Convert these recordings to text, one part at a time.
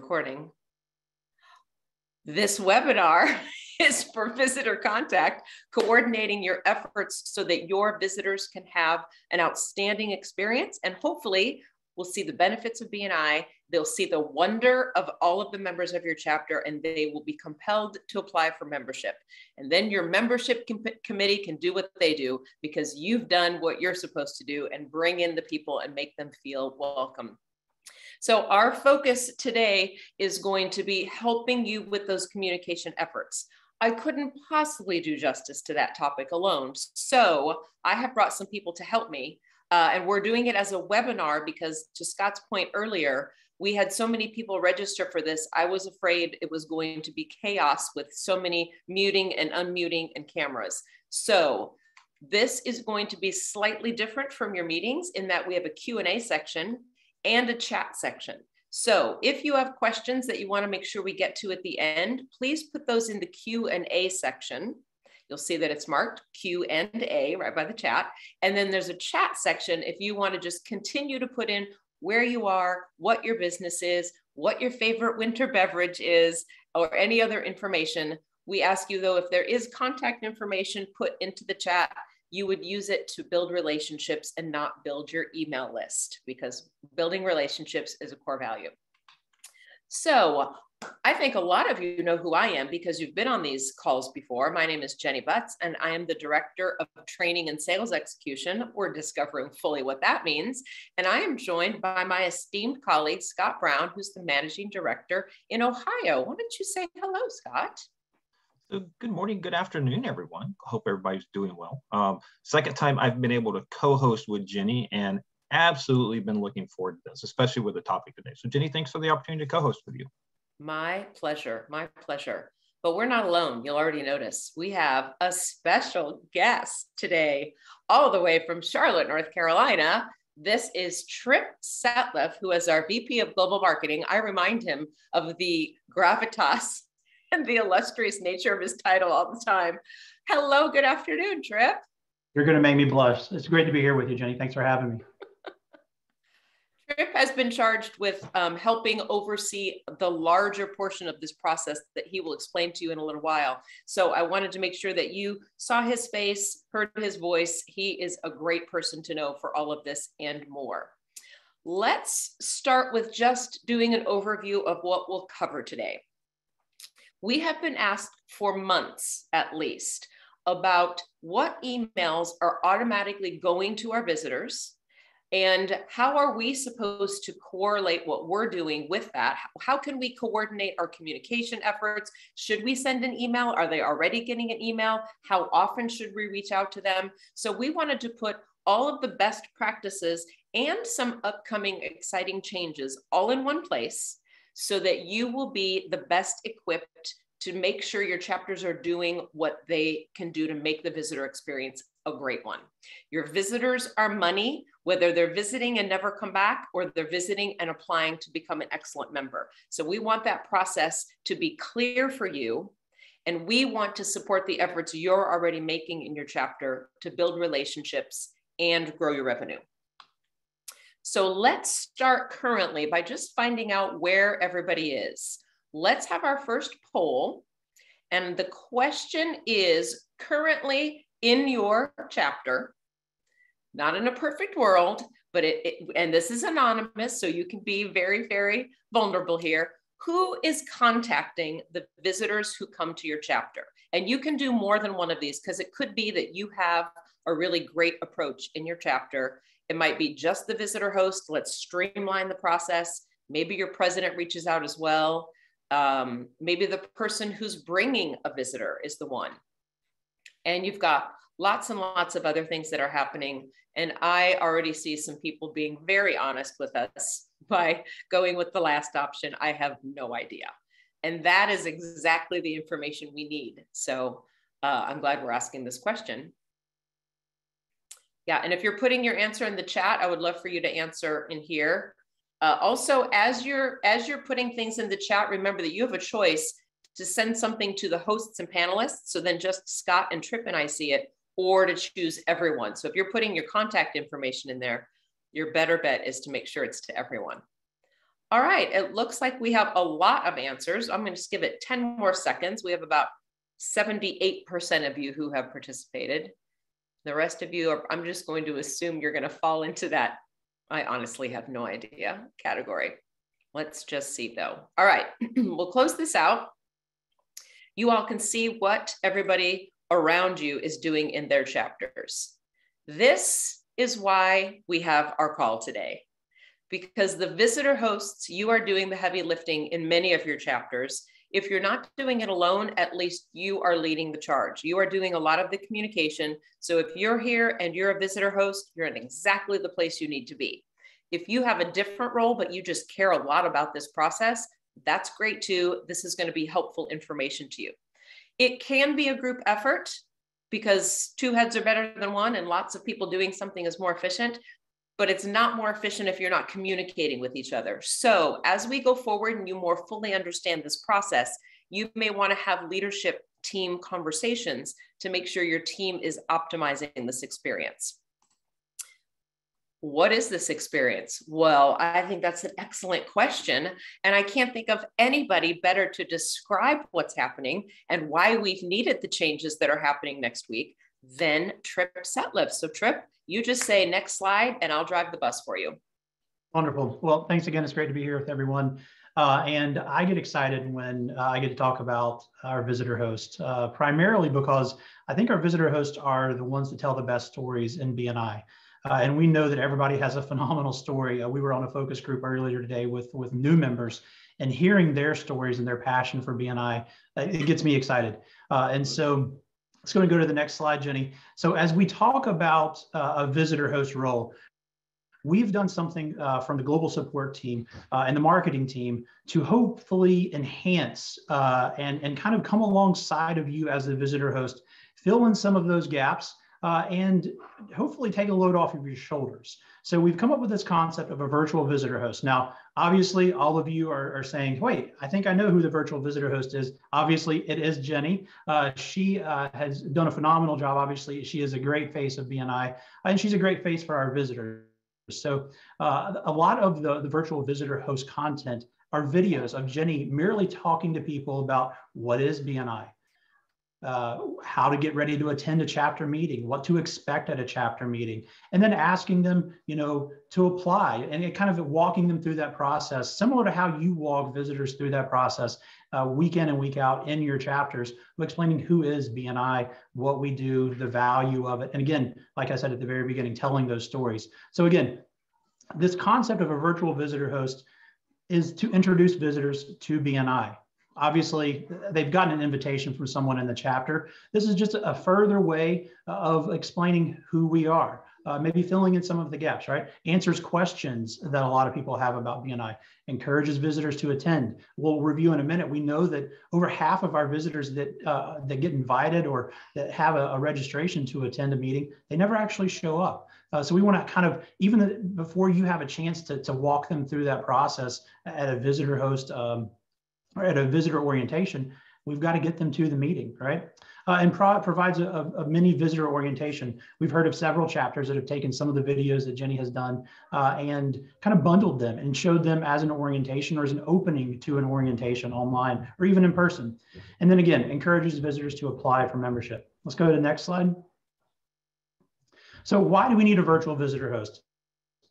recording. This webinar is for visitor contact, coordinating your efforts so that your visitors can have an outstanding experience, and hopefully will see the benefits of BNI. They'll see the wonder of all of the members of your chapter, and they will be compelled to apply for membership. And then your membership committee can do what they do because you've done what you're supposed to do and bring in the people and make them feel welcome. So our focus today is going to be helping you with those communication efforts. I couldn't possibly do justice to that topic alone. So I have brought some people to help me. And we're doing it as a webinar because, to Scott's point earlier, we had so many people register for this. I was afraid it was going to be chaos with so many muting and unmuting and cameras. So this is going to be slightly different from your meetings in that we have a Q&A section and a chat section. So if you have questions that you want to make sure we get to at the end, please put those in the Q&A section. You'll see that it's marked Q&A right by the chat. And then there's a chat section if you want to just continue to put in where you are, what your business is, what your favorite winter beverage is, or any other information. We ask you though, if there is contact information put into the chat, you would use it to build relationships and not build your email list, because building relationships is a core value. So I think a lot of you know who I am because you've been on these calls before. My name is Jenny Butts, and I am the Director of Training and Sales Execution. We're discovering fully what that means. And I am joined by my esteemed colleague, Scott Brown, who's the Managing Director in Ohio. Why don't you say hello, Scott? So good morning, good afternoon, everyone. Hope everybody's doing well. Second time I've been able to co-host with Jenny, and absolutely been looking forward to this, especially with the topic today. So Jenny, thanks for the opportunity to co-host with you. My pleasure, my pleasure. But we're not alone. You'll already notice we have a special guest today, all the way from Charlotte, North Carolina. This is Trip Satleff, who is our VP of Global Marketing. I remind him of the gravitas and the illustrious nature of his title all the time. Hello, good afternoon, Trip. You're going to make me blush. It's great to be here with you, Jenny. Thanks for having me. Trip has been charged with helping oversee the larger portion of this process that he will explain to you in a little while. So I wanted to make sure that you saw his face, heard his voice. He is a great person to know for all of this and more. Let's start with just doing an overview of what we'll cover today. We have been asked for months at least about what emails are automatically going to our visitors and how are we supposed to correlate what we're doing with that? How can we coordinate our communication efforts? Should we send an email? Are they already getting an email? How often should we reach out to them? So we wanted to put all of the best practices and some upcoming exciting changes all in one place, so that you will be the best equipped to make sure your chapters are doing what they can do to make the visitor experience a great one. Your visitors are money, whether they're visiting and never come back or they're visiting and applying to become an excellent member. So we want that process to be clear for you, and we want to support the efforts you're already making in your chapter to build relationships and grow your revenue. So let's start currently by just finding out where everybody is. Let's have our first poll. And the question is, currently in your chapter, not in a perfect world, but and this is anonymous, so you can be very, very vulnerable here. Who is contacting the visitors who come to your chapter? And you can do more than one of these, because it could be that you have a really great approach in your chapter. It might be just the visitor host. Let's streamline the process. Maybe your president reaches out as well. Maybe the person who's bringing a visitor is the one. And you've got lots and lots of other things that are happening. And I already see some people being very honest with us by going with the last option. I have no idea. And that is exactly the information we need. So I'm glad we're asking this question. Yeah, and if you're putting your answer in the chat, I would love for you to answer in here. Also, as you're putting things in the chat, remember that you have a choice to send something to the hosts and panelists, so then just Scott and Trip and I see it, or to choose everyone. So if you're putting your contact information in there, your better bet is to make sure it's to everyone. All right, it looks like we have a lot of answers. I'm going to just give it 10 more seconds. We have about 78% of you who have participated. The rest of you are, I'm just going to assume you're going to fall into that, I honestly have no idea, category. Let's just see though. All right, we'll close this out. You all can see what everybody around you is doing in their chapters. This is why we have our call today, because the visitor hosts, you are doing the heavy lifting in many of your chapters. If you're not doing it alone, at least you are leading the charge. You are doing a lot of the communication. So if you're here and you're a visitor host, you're in exactly the place you need to be. If you have a different role, but you just care a lot about this process, that's great too. This is going to be helpful information to you. It can be a group effort because two heads are better than one and lots of people doing something is more efficient, but it's not more efficient if you're not communicating with each other. So as we go forward and you more fully understand this process, you may want to have leadership team conversations to make sure your team is optimizing this experience. What is this experience? Well, I think that's an excellent question. And I can't think of anybody better to describe what's happening and why we've needed the changes that are happening next week than Trip Setliff. So Trip, you just say next slide and I'll drive the bus for you. Wonderful. Well, thanks again. It's great to be here with everyone. And I get excited when I get to talk about our visitor hosts, primarily because I think our visitor hosts are the ones that tell the best stories in BNI. And we know that everybody has a phenomenal story. We were on a focus group earlier today with new members, and hearing their stories and their passion for BNI, it gets me excited. And so let's go and go to the next slide, Jenny. So as we talk about a visitor host role, we've done something from the global support team and the marketing team to hopefully enhance and kind of come alongside of you as the visitor host, fill in some of those gaps, and hopefully take a load off of your shoulders. So we've come up with this concept of a virtual visitor host. Now, obviously, all of you are saying, wait, I think I know who the virtual visitor host is. Obviously, it is Jenny. She has done a phenomenal job. Obviously, she is a great face of BNI, and she's a great face for our visitors. So a lot of the virtual visitor host content are videos of Jenny merely talking to people about what is BNI, how to get ready to attend a chapter meeting, what to expect at a chapter meeting, and then asking them, to apply and kind of walking them through that process, similar to how you walk visitors through that process week in and week out in your chapters, explaining who is BNI, what we do, the value of it. And again, like I said at the very beginning, telling those stories. So again, this concept of a virtual visitor host is to introduce visitors to BNI. Obviously, they've gotten an invitation from someone in the chapter. This is just a further way of explaining who we are, maybe filling in some of the gaps, right? Answers questions that a lot of people have about BNI, encourages visitors to attend. We'll review in a minute. We know that over half of our visitors that get invited or that have a registration to attend a meeting, they never actually show up. So we want to kind of, even before you have a chance to walk them through that process at a visitor host or at a visitor orientation, we've got to get them to the meeting, right? And provides a mini visitor orientation. We've heard of several chapters that have taken some of the videos that Jenny has done and kind of bundled them and showed them as an orientation or as an opening to an orientation online or even in person. And then again, encourages visitors to apply for membership. Let's go to the next slide. So why do we need a virtual visitor host?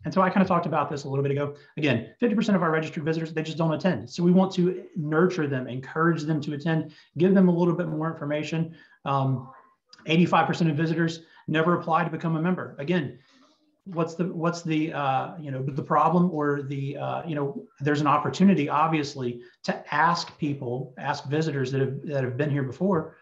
And so I kind of talked about this a little bit ago. Again, 50% of our registered visitors, they just don't attend. So we want to nurture them, encourage them to attend, give them a little bit more information. 85% of visitors never apply to become a member. Again, what's the problem or there's an opportunity, obviously, to ask visitors that have been here before,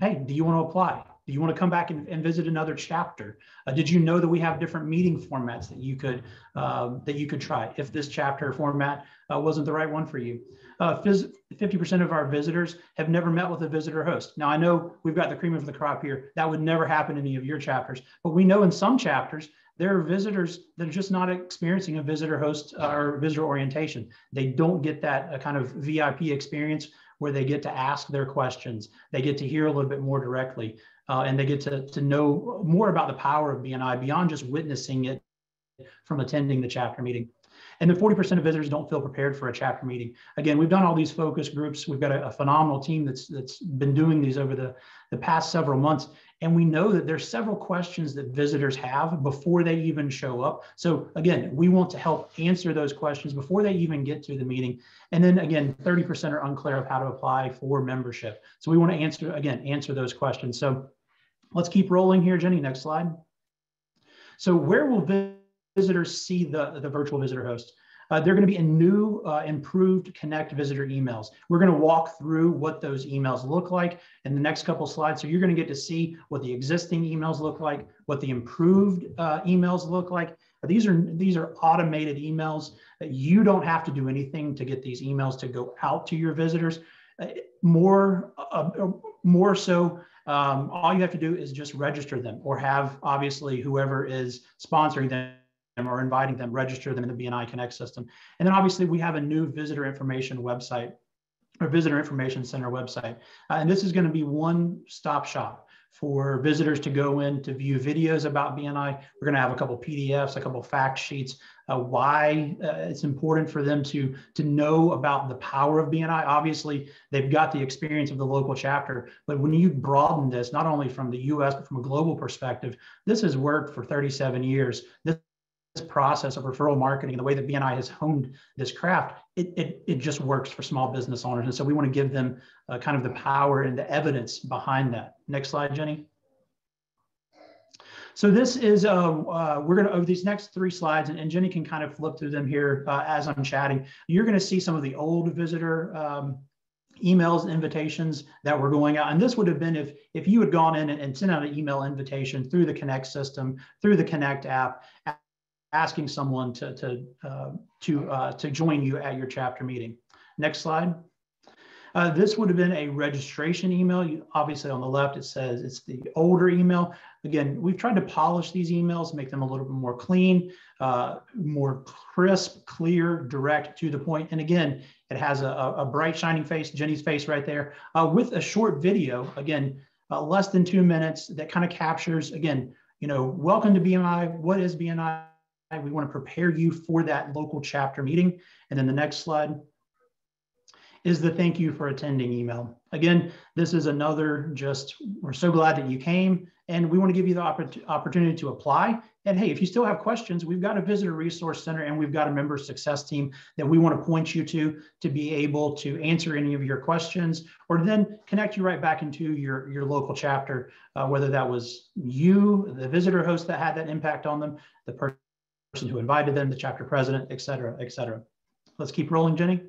hey, do you want to apply? Do you want to come back and visit another chapter? Did you know that we have different meeting formats that you could try if this chapter format wasn't the right one for you? 50% of our visitors have never met with a visitor host. Now, I know we've got the cream of the crop here. That would never happen in any of your chapters, but we know in some chapters, there are visitors that are just not experiencing a visitor host or visitor orientation. They don't get that kind of VIP experience where they get to ask their questions. They get to hear a little bit more directly. And they get to know more about the power of BNI beyond just witnessing it from attending the chapter meeting. And then 40% of visitors don't feel prepared for a chapter meeting. Again, we've done all these focus groups. We've got a phenomenal team that's been doing these over the past several months. And we know that there's several questions that visitors have before they even show up. So again, we want to help answer those questions before they even get to the meeting. And then again, 30% are unclear of how to apply for membership. So we want to answer those questions. So let's keep rolling here, Jenny. Next slide. So where will visitors see the virtual visitor host? They're going to be in new, improved Connect visitor emails. We're going to walk through what those emails look like in the next couple slides. So you're going to get to see what the existing emails look like, what the improved emails look like. These are automated emails that you don't have to do anything to get these emails to go out to your visitors. More so, all you have to do is just register them, or have obviously whoever is sponsoring them or inviting them, register them in the BNI Connect system. And then obviously we have a new visitor information website, or visitor information center website. And this is going to be one-stop shop for visitors to go in to view videos about BNI. We're going to have a couple PDFs, a couple fact sheets, why it's important for them to know about the power of BNI. Obviously, they've got the experience of the local chapter, but when you broaden this, not only from the US, but from a global perspective, this has worked for 37 years. This process of referral marketing, the way that BNI has honed this craft, it just works for small business owners. And so we want to give them kind of the power and the evidence behind that. Next slide, Jenny. So this is, we're going to, over these next 3 slides, and Jenny can kind of flip through them here as I'm chatting. You're going to see some of the old visitor emails and invitations that were going out. And this would have been if you had gone in and sent out an email invitation through the Connect system, through the Connect app, asking someone to join you at your chapter meeting. Next slide. This would have been a registration email. Obviously on the left, it says it's the older email. Again, we've tried to polish these emails, make them a little bit more clean, more crisp, clear, direct, to the point. And again, it has a bright shining face, Jenny's face right there, with a short video, again, less than 2 minutes, that kind of captures, again, welcome to BNI. What is BNI? We want to prepare you for that local chapter meeting. And then the next slide is the thank you for attending email. Again, this is another we're so glad that you came, and we want to give you the opportunity to apply. And hey, if you still have questions, we've got a visitor resource center and we've got a member success team that we want to point you to be able to answer any of your questions, or then connect you right back into your local chapter, whether that was you, the visitor host that had that impact on them, the person who invited them, the chapter president, et cetera, et cetera. Let's keep rolling, Jenny.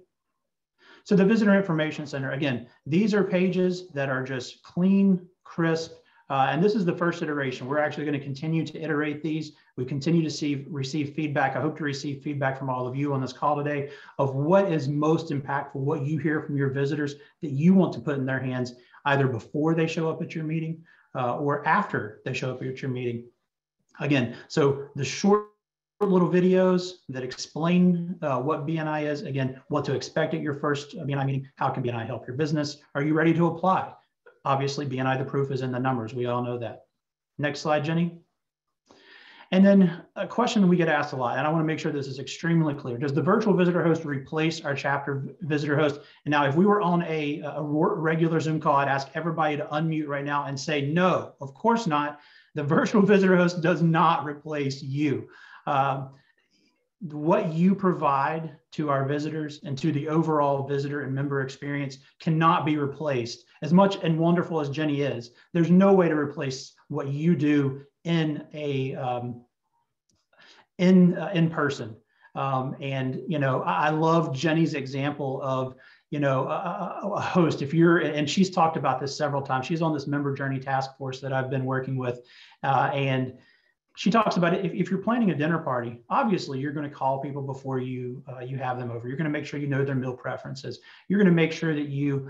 So the Visitor Information Center, again, these are pages that are just clean, crisp, and this is the first iteration. We're actually going to continue to iterate these. We continue to receive feedback. I hope to receive feedback from all of you on this call today of what is most impactful, what you hear from your visitors that you want to put in their hands, either before they show up at your meeting or after they show up at your meeting. Again, so the short little videos that explain what BNI is, again, what to expect at your first BNI meeting, how can BNI help your business? Are you ready to apply? Obviously, BNI, the proof is in the numbers. We all know that. Next slide, Jenny. And then a question that we get asked a lot, and I want to make sure this is extremely clear. Does the virtual visitor host replace our chapter visitor host? And now, if we were on a regular Zoom call, I'd ask everybody to unmute right now and say, no, of course not. The virtual visitor host does not replace you. What you provide to our visitors and to the overall visitor and member experience cannot be replaced. As much and wonderful as Jenny is, there's no way to replace what you do in person. And I love Jenny's example of a host. And she's talked about this several times. She's on this member journey task force that I've been working with, and she talks about it. If you're planning a dinner party, obviously you're going to call people before you have them over. You're going to make sure you know their meal preferences. You're going to make sure that you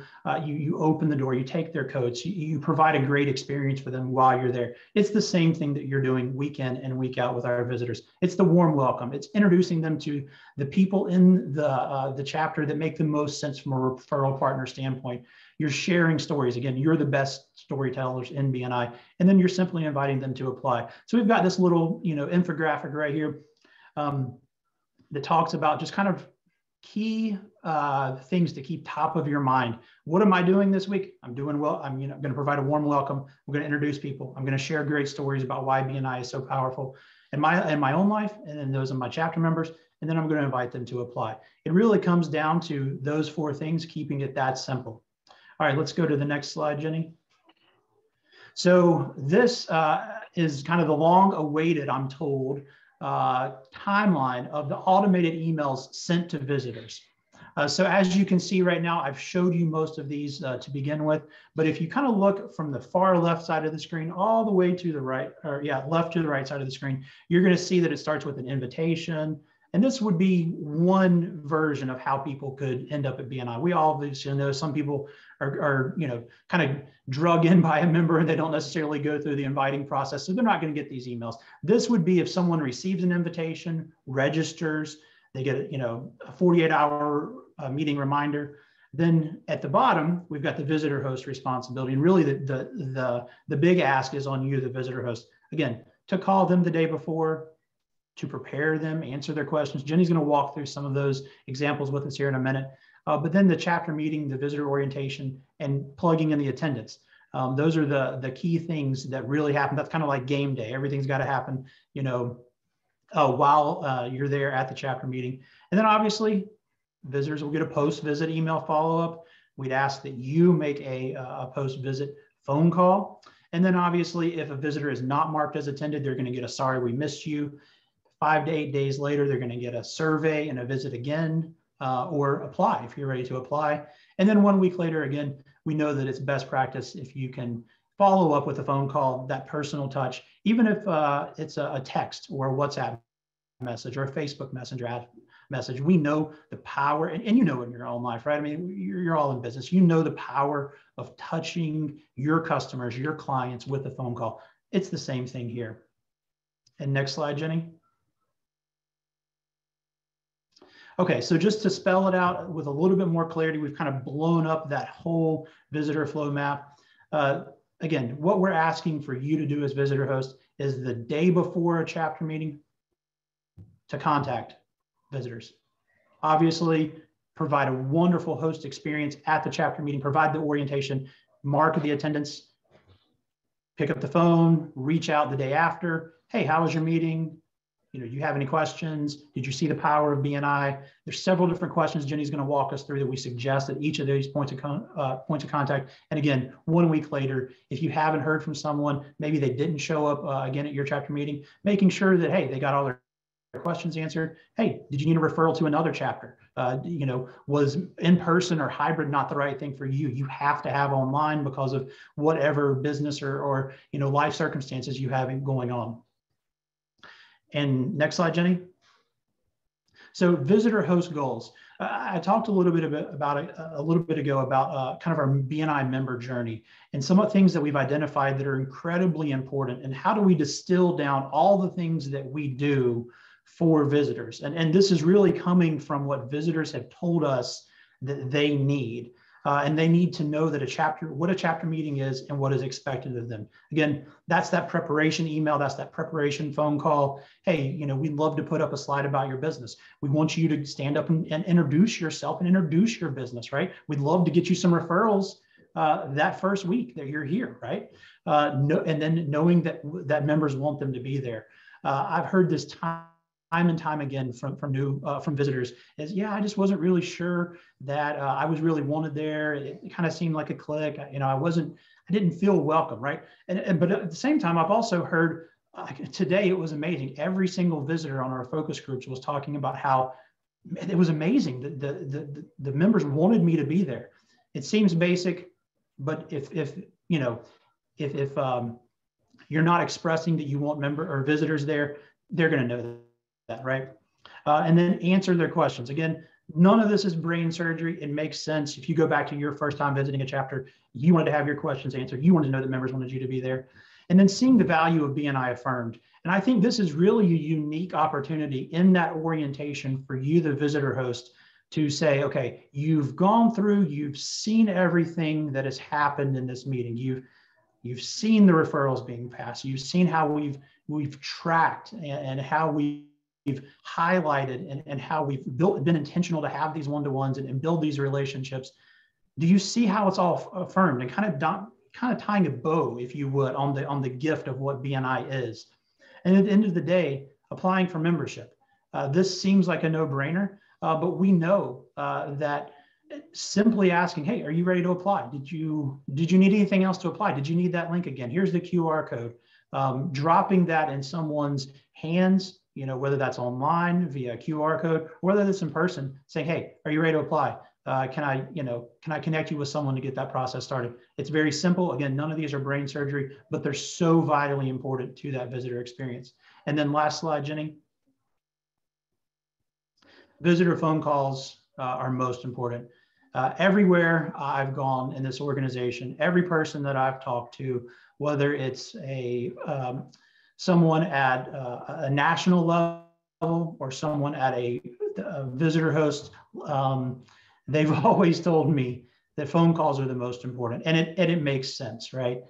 open the door, you take their coats, you provide a great experience for them while you're there. It's the same thing that you're doing week in and week out with our visitors. It's the warm welcome. It's introducing them to the people in the chapter that make the most sense from a referral partner standpoint. You're sharing stories. Again, you're the best storytellers in BNI, and then you're simply inviting them to apply. So we've got this little, infographic right here. that talks about just kind of key things to keep top of your mind. What am I doing this week? I'm doing well. I'm going to provide a warm welcome. I'm going to introduce people. I'm going to share great stories about why BNI is so powerful in my own life and in those of my chapter members. And then I'm going to invite them to apply. It really comes down to those 4 things, keeping it that simple. All right, let's go to the next slide, Jenny. So this is kind of the long-awaited, I'm told, timeline of the automated emails sent to visitors. So as you can see right now, I've showed you most of these to begin with, but if you kind of look from the far left side of the screen all the way to the right, or yeah, left to the right side of the screen, you're going to see that it starts with an invitation. And this would be one version of how people could end up at BNI. We all obviously know some people are kind of drug in by a member and they don't necessarily go through the inviting process. So they're not going to get these emails. This would be if someone receives an invitation, registers, they get a 48-hour meeting reminder. Then at the bottom, we've got the visitor host responsibility. And really the big ask is on you, the visitor host. Again, to call them the day before, to prepare them, answer their questions. Jenny's going to walk through some of those examples with us here in a minute. But then the chapter meeting, the visitor orientation, and plugging in the attendance. Those are the key things that really happen. That's kind of like game day. Everything's got to happen, while you're there at the chapter meeting. And then obviously, visitors will get a post-visit email follow-up. We'd ask that you make a post-visit phone call. And then obviously, if a visitor is not marked as attended, they're going to get a sorry we missed you. 5 to 8 days later, they're going to get a survey and a visit again, or apply if you're ready to apply. And then 1 week later, again, we know that it's best practice if you can follow up with a phone call, that personal touch, even if it's a text or a WhatsApp message or a Facebook Messenger message. We know the power, and you know in your own life, right? I mean, you're all in business. You know the power of touching your customers, your clients with a phone call. It's the same thing here. And next slide, Jenny. Okay, so just to spell it out with a little bit more clarity, we've kind of blown up that whole visitor flow map. Again, what we're asking for you to do as visitor host is the day before a chapter meeting to contact visitors. Obviously, provide a wonderful host experience at the chapter meeting, provide the orientation, mark the attendance, pick up the phone, reach out the day after. Hey, how was your meeting? Do you have any questions? Did you see the power of BNI? There's several different questions Jenny's going to walk us through that we suggest at each of these points of contact. And again, 1 week later, if you haven't heard from someone, maybe they didn't show up again at your chapter meeting, making sure that, hey, they got all their questions answered. Hey, did you need a referral to another chapter? Was in person or hybrid not the right thing for you? You have to have online because of whatever business or life circumstances you have going on. And next slide, Jenny. So visitor host goals. I talked a little bit about it a little bit ago about kind of our BNI member journey and some of the things that we've identified that are incredibly important, and how do we distill down all the things that we do for visitors. And this is really coming from what visitors have told us that they need. And they need to know that what a chapter meeting is and what is expected of them. Again, that's that preparation email, that's that preparation phone call. Hey, we'd love to put up a slide about your business. We want you to stand up and introduce yourself and introduce your business, right? We'd love to get you some referrals that first week that you're here, right? And then knowing that members want them to be there. I've heard this time and time again from visitors is, yeah, I just wasn't really sure that I was really wanted there. It kind of seemed like a clique. I didn't feel welcome, right? But at the same time, I've also heard today it was amazing. Every single visitor on our focus groups was talking about how it was amazing that the members wanted me to be there. It seems basic, but if you're not expressing that you want member or visitors there, they're going to know that, right? And then answer their questions. Again, none of this is brain surgery. It makes sense. If you go back to your first time visiting a chapter, you wanted to have your questions answered. You wanted to know that members wanted you to be there. And then seeing the value of BNI affirmed. And I think this is really a unique opportunity in that orientation for you, the visitor host, to say, okay, you've gone through, you've seen everything that has happened in this meeting. You've seen the referrals being passed. You've seen how we've tracked and how we've highlighted and how we've been intentional to have these one-to-ones and build these relationships, do you see how it's all affirmed and kind of tying a bow, if you would, on the gift of what BNI is? And at the end of the day, applying for membership. This seems like a no-brainer, but we know that simply asking, hey, are you ready to apply? Did you need anything else to apply? Did you need that link again? Here's the QR code. Dropping that in someone's hands, whether that's online via QR code, or whether it's in person, saying, hey, are you ready to apply? Can I connect you with someone to get that process started? It's very simple. Again, none of these are brain surgery, but they're so vitally important to that visitor experience. And then last slide, Jenny. Visitor phone calls are most important. Everywhere I've gone in this organization, every person that I've talked to, whether it's someone at a national level or someone at a visitor host, they've always told me that phone calls are the most important, and it makes sense, right?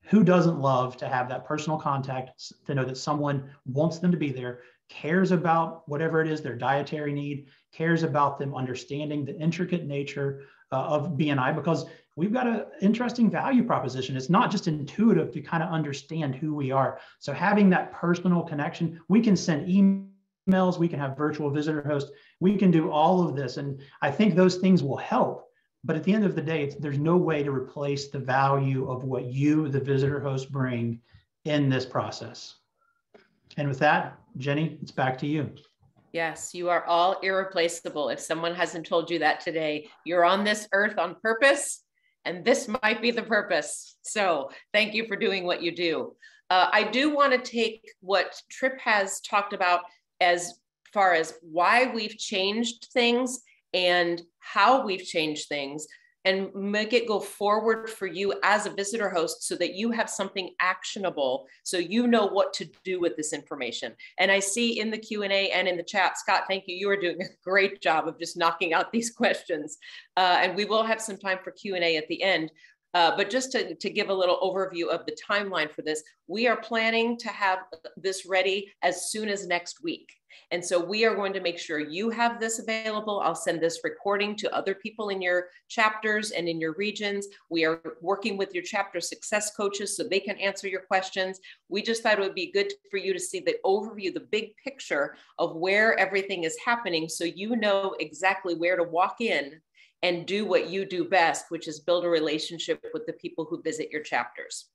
Who doesn't love to have that personal contact, to know that someone wants them to be there, cares about whatever it is, their dietary need, cares about them understanding the intricate nature of BNI, because we've got an interesting value proposition. It's not just intuitive to kind of understand who we are. So having that personal connection, we can send emails, we can have virtual visitor hosts, we can do all of this. And I think those things will help. But at the end of the day, there's no way to replace the value of what you, the visitor host, bring in this process. And with that, Jenny, it's back to you. Yes, you are all irreplaceable. If someone hasn't told you that today, you're on this earth on purpose, and this might be the purpose. So thank you for doing what you do. I do want to take what Tripp has talked about as far as why we've changed things and how we've changed things, and make it go forward for you as a visitor host so that you have something actionable, so you know what to do with this information. And I see in the Q&A and in the chat, Scott, thank you. You are doing a great job of just knocking out these questions. And we will have some time for Q&A at the end. But just to give a little overview of the timeline for this, we are planning to have this ready as soon as next week. And so we are going to make sure you have this available. I'll send this recording to other people in your chapters and in your regions. We are working with your chapter success coaches so they can answer your questions. We just thought it would be good for you to see the overview, the big picture of where everything is happening, so you know exactly where to walk in and do what you do best, which is build a relationship with the people who visit your chapters.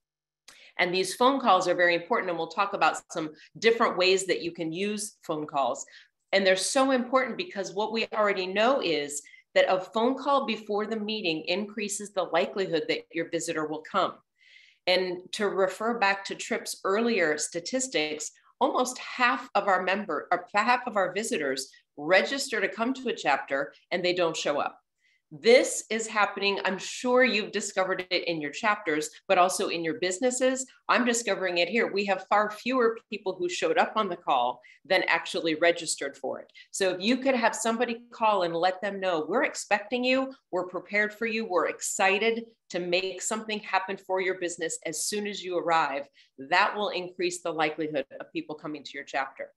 And these phone calls are very important, and we'll talk about some different ways that you can use phone calls. And they're so important because what we already know is that a phone call before the meeting increases the likelihood that your visitor will come. And to refer back to Tripp's earlier statistics, almost half of our visitors register to come to a chapter and they don't show up. This is happening. I'm sure you've discovered it in your chapters, but also in your businesses. I'm discovering it here. We have far fewer people who showed up on the call than actually registered for it. So if you could have somebody call and let them know, we're expecting you, we're prepared for you, we're excited to make something happen for your business as soon as you arrive, that will increase the likelihood of people coming to your chapter.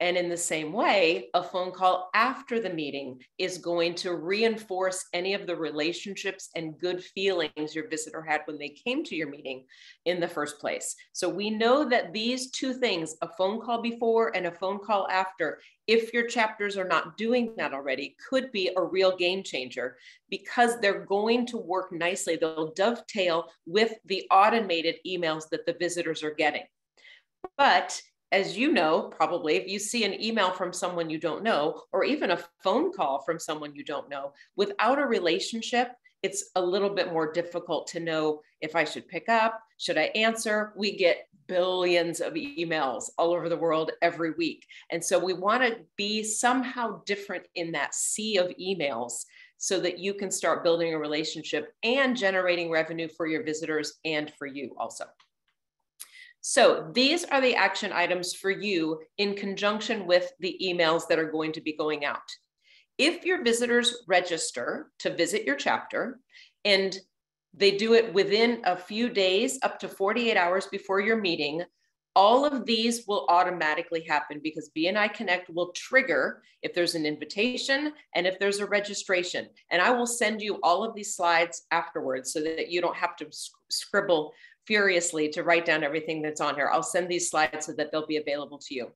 And in the same way, a phone call after the meeting is going to reinforce any of the relationships and good feelings your visitor had when they came to your meeting in the first place. So we know that these two things, a phone call before and a phone call after, if your chapters are not doing that already, could be a real game changer, because they're going to work nicely. They'll dovetail with the automated emails that the visitors are getting. But as you know, probably, if you see an email from someone you don't know, or even a phone call from someone you don't know, without a relationship, it's a little bit more difficult to know if I should pick up, should I answer? We get billions of emails all over the world every week. And so we want to be somehow different in that sea of emails so that you can start building a relationship and generating revenue for your visitors and for you also. So these are the action items for you in conjunction with the emails that are going to be going out. If your visitors register to visit your chapter and they do it within a few days, up to 48 hours before your meeting, All of these will automatically happen because BNI Connect will trigger if there's an invitation and if there's a registration. And I will send you all of these slides afterwards so that you don't have to scribble furiously to write down everything that's on here. I'll send these slides so that they'll be available to you.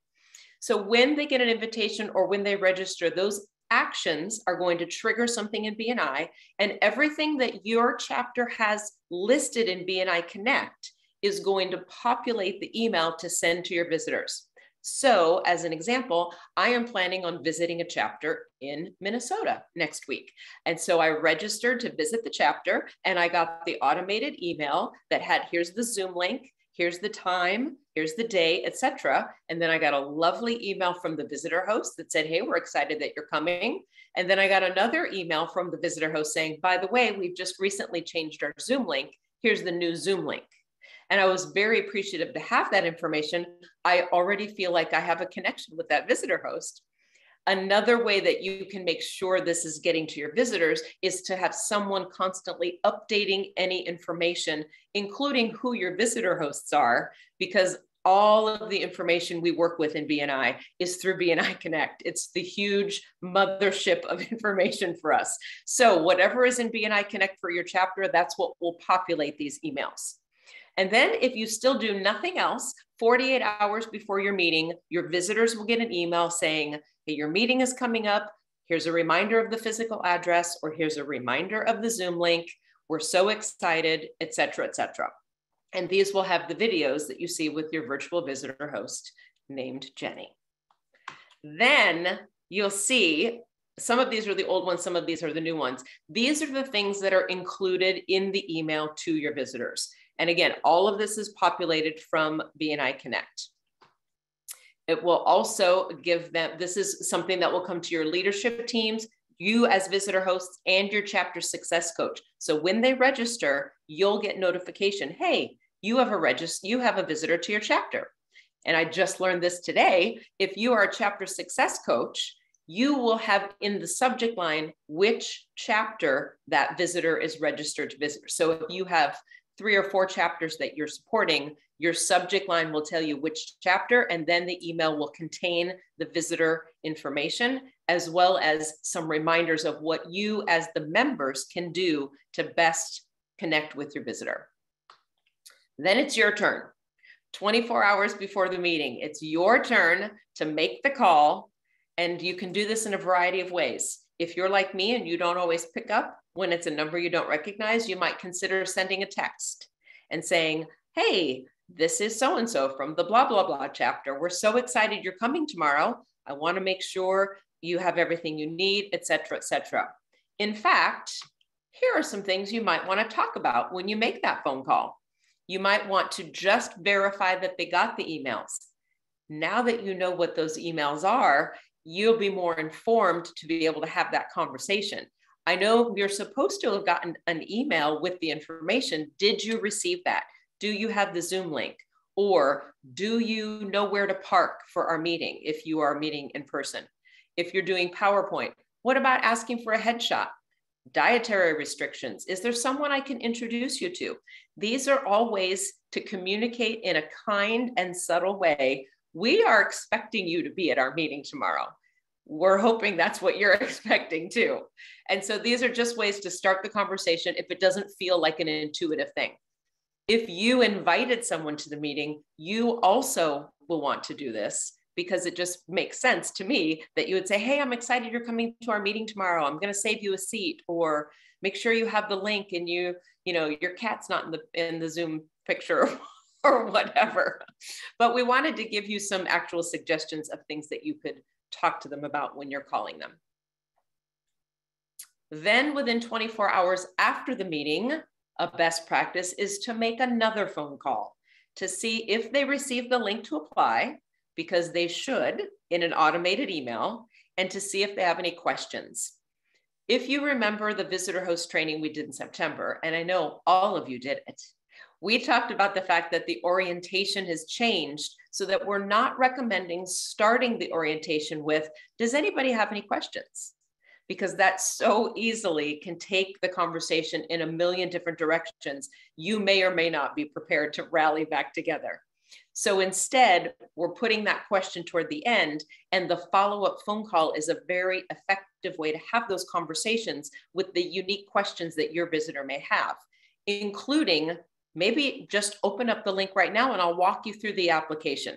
So when they get an invitation or when they register, those actions are going to trigger something in BNI, and everything that your chapter has listed in BNI Connect is going to populate the email to send to your visitors. So as an example, I am planning on visiting a chapter in Minnesota next week. And so I registered to visit the chapter and I got the automated email that had, here's the Zoom link, here's the time, here's the day, etc. And then I got a lovely email from the visitor host that said, hey, we're excited that you're coming. And then I got another email from the visitor host saying, by the way, we've just recently changed our Zoom link. Here's the new Zoom link. And I was very appreciative to have that information. I already feel like I have a connection with that visitor host. Another way that you can make sure this is getting to your visitors is to have someone constantly updating any information, including who your visitor hosts are, because all of the information we work with in BNI is through BNI Connect. It's the huge mothership of information for us. So whatever is in BNI Connect for your chapter, that's what will populate these emails. And then if you still do nothing else, 48 hours before your meeting, your visitors will get an email saying, hey, your meeting is coming up. Here's a reminder of the physical address, or here's a reminder of the Zoom link. We're so excited, et cetera, et cetera. And these will have the videos that you see with your virtual visitor host named Jenny. Then you'll see some of these are the old ones, some of these are the new ones. These are the things that are included in the email to your visitors. And again, all of this is populated from BNI Connect. It will also give them, this is something that will come to your leadership teams, you as visitor hosts, and your chapter success coach. So when they register, you'll get notification, hey, you have a visitor to your chapter. And I just learned this today. If you are a chapter success coach, you will have in the subject line which chapter that visitor is registered to visit. So if you have 3 or 4 chapters that you're supporting, your subject line will tell you which chapter, and then the email will contain the visitor information, as well as some reminders of what you as the members can do to best connect with your visitor. Then it's your turn. 24 hours before the meeting, it's your turn to make the call, and you can do this in a variety of ways. If you're like me and you don't always pick up when it's a number you don't recognize, you might consider sending a text and saying, hey, this is so-and-so from the blah, blah, blah chapter. We're so excited you're coming tomorrow. I want to make sure you have everything you need, et cetera, et cetera. In fact, here are some things you might want to talk about when you make that phone call. You might want to just verify that they got the emails. Now that you know what those emails are, you'll be more informed to be able to have that conversation. I know you're supposed to have gotten an email with the information. Did you receive that? Do you have the Zoom link? Or do you know where to park for our meeting if you are meeting in person? If you're doing PowerPoint, what about asking for a headshot? Dietary restrictions. Is there someone I can introduce you to? These are all ways to communicate in a kind and subtle way. We are expecting you to be at our meeting tomorrow. We're hoping that's what you're expecting too. And so these are just ways to start the conversation if it doesn't feel like an intuitive thing. If you invited someone to the meeting, you also will want to do this, because it just makes sense to me that you would say, hey, I'm excited you're coming to our meeting tomorrow. I'm going to save you a seat, or make sure you have the link and you know, your cat's not in the Zoom picture or whatever. But we wanted to give you some actual suggestions of things that you could talk to them about when you're calling them. Then within 24 hours after the meeting, a best practice is to make another phone call to see if they received the link to apply, because they should, in an automated email, and to see if they have any questions. If you remember the visitor host training we did in September, and I know all of you did it, we talked about the fact that the orientation has changed so that we're not recommending starting the orientation with, does anybody have any questions? Because that so easily can take the conversation in a million different directions. You may or may not be prepared to rally back together. So instead, we're putting that question toward the end, and the follow-up phone call is a very effective way to have those conversations with the unique questions that your visitor may have, including maybe just open up the link right now and I'll walk you through the application.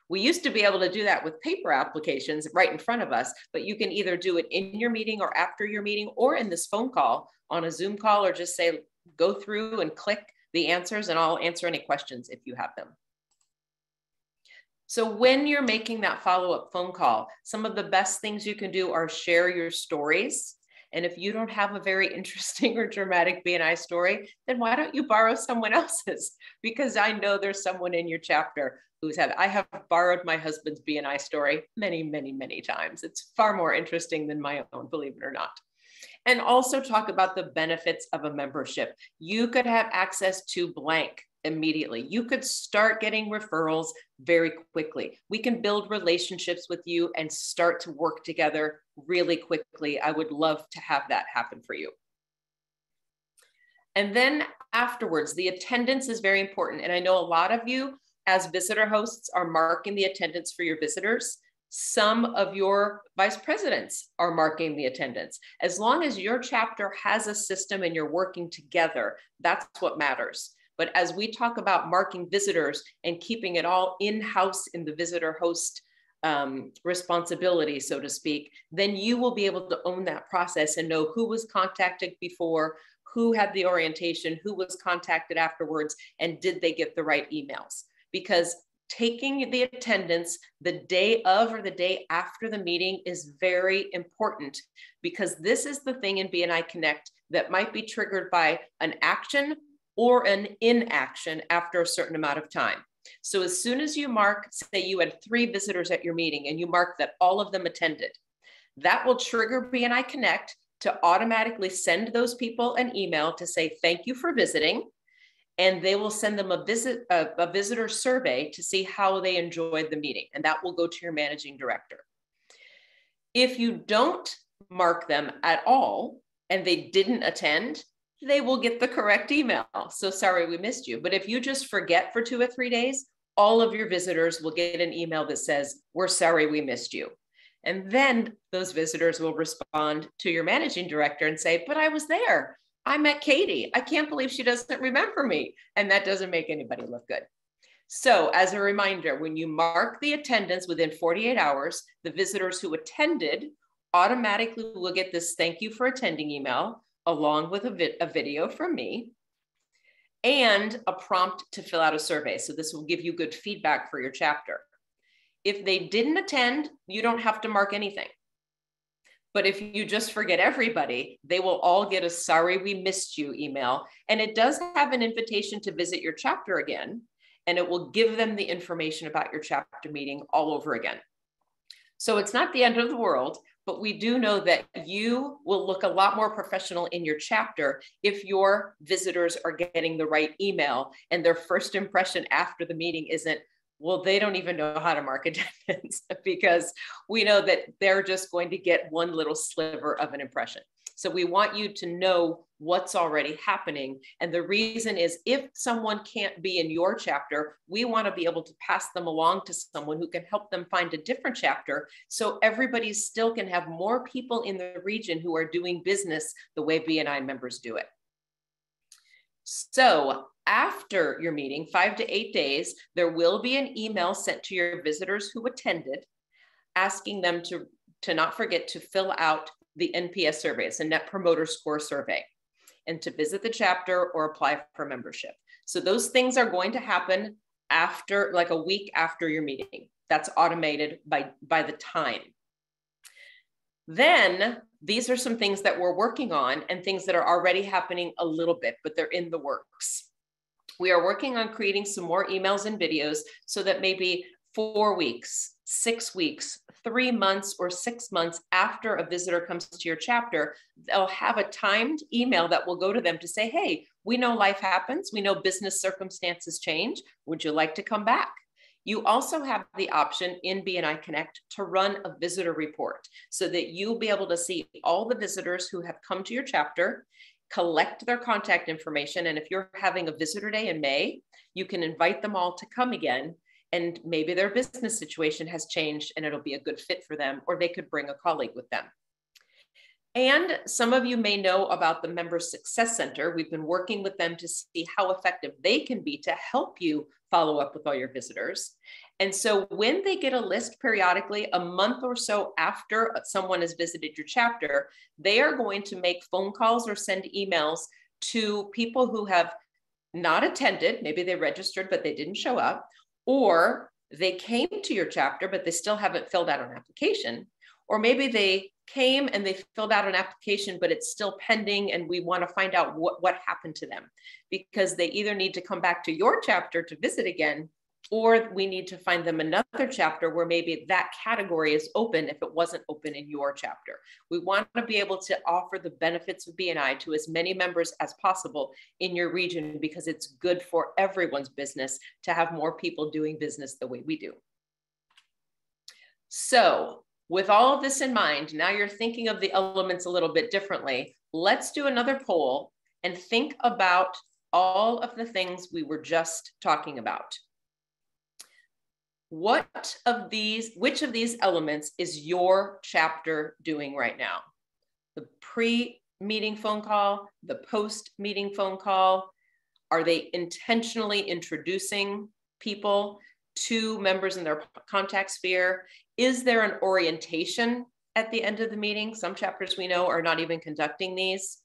We used to be able to do that with paper applications right in front of us, but you can either do it in your meeting or after your meeting or in this phone call on a Zoom call, or just say, go through and click the answers and I'll answer any questions if you have them. So when you're making that follow-up phone call, some of the best things you can do are share your stories. And if you don't have a very interesting or dramatic BNI story, then why don't you borrow someone else's? Because I know there's someone in your chapter who's had, I have borrowed my husband's BNI story many, many, many times. It's far more interesting than my own, believe it or not. And also talk about the benefits of a membership. You could have access to blank immediately. You could start getting referrals very quickly. We can build relationships with you and start to work together really quickly. I would love to have that happen for you. And then afterwards, the attendance is very important. And I know a lot of you as visitor hosts are marking the attendance for your visitors. Some of your vice presidents are marking the attendance. As long as your chapter has a system and you're working together, that's what matters. But as we talk about marking visitors and keeping it all in-house in the visitor host responsibility, so to speak, then you will be able to own that process and know who was contacted before, who had the orientation, who was contacted afterwards, and did they get the right emails? Because taking the attendance the day of or the day after the meeting is very important, because this is the thing in BNI Connect that might be triggered by an action or an inaction after a certain amount of time. So as soon as you mark, say you had 3 visitors at your meeting and you mark that all of them attended, that will trigger BNI Connect to automatically send those people an email to say, thank you for visiting. And they will send them a visitor survey to see how they enjoyed the meeting. And that will go to your managing director. If you don't mark them at all and they didn't attend, they will get the correct email. So sorry, we missed you. But if you just forget for 2 or 3 days, all of your visitors will get an email that says, we're sorry, we missed you. And then those visitors will respond to your managing director and say, but I was there. I met Katie. I can't believe she doesn't remember me. And that doesn't make anybody look good. So as a reminder, when you mark the attendance within 48 hours, the visitors who attended automatically will get this thank you for attending email, along with a video from me and a prompt to fill out a survey. So this will give you good feedback for your chapter. If they didn't attend, you don't have to mark anything. But if you just forget everybody, they will all get a sorry we missed you email. And it does have an invitation to visit your chapter again, and it will give them the information about your chapter meeting all over again. So it's not the end of the world, but we do know that you will look a lot more professional in your chapter if your visitors are getting the right email and their first impression after the meeting isn't, well, they don't even know how to mark attendance, because we know that they're just going to get one little sliver of an impression. So we want you to know what's already happening. And the reason is, if someone can't be in your chapter, we want to be able to pass them along to someone who can help them find a different chapter, so everybody still can have more people in the region who are doing business the way BNI members do it. So after your meeting, 5 to 8 days, there will be an email sent to your visitors who attended, asking them to not forget to fill out the NPS survey. It's a Net Promoter Score survey, and to visit the chapter or apply for membership. So those things are going to happen after, like a week after your meeting. That's automated by the time. Then these are some things that we're working on and things that are already happening a little bit, but they're in the works. We are working on creating some more emails and videos so that maybe 4 weeks, 6 weeks, 3 months, or 6 months after a visitor comes to your chapter, they'll have a timed email that will go to them to say, hey, we know life happens. We know business circumstances change. Would you like to come back? You also have the option in BNI Connect to run a visitor report so that you'll be able to see all the visitors who have come to your chapter, collect their contact information. And if you're having a visitor day in May, you can invite them all to come again. and maybe their business situation has changed and it'll be a good fit for them, or they could bring a colleague with them. And some of you may know about the Member Success Center. We've been working with them to see how effective they can be to help you follow up with all your visitors. And so when they get a list periodically, a month or so after someone has visited your chapter, they are going to make phone calls or send emails to people who have not attended. Maybe they registered, but they didn't show up, or they came to your chapter, but they still haven't filled out an application. Or maybe they came and they filled out an application, but it's still pending, and we want to find out what happened to them, because they either need to come back to your chapter to visit again, or we need to find them another chapter where maybe that category is open if it wasn't open in your chapter. We want to be able to offer the benefits of BNI to as many members as possible in your region, because it's good for everyone's business to have more people doing business the way we do. So with all of this in mind, now you're thinking of the elements a little bit differently. Let's do another poll and think about all of the things we were just talking about. Which of these elements is your chapter doing right now? The pre-meeting phone call, the post-meeting phone call? Are they intentionally introducing people to members in their contact sphere? Is there an orientation at the end of the meeting? Some chapters we know are not even conducting these.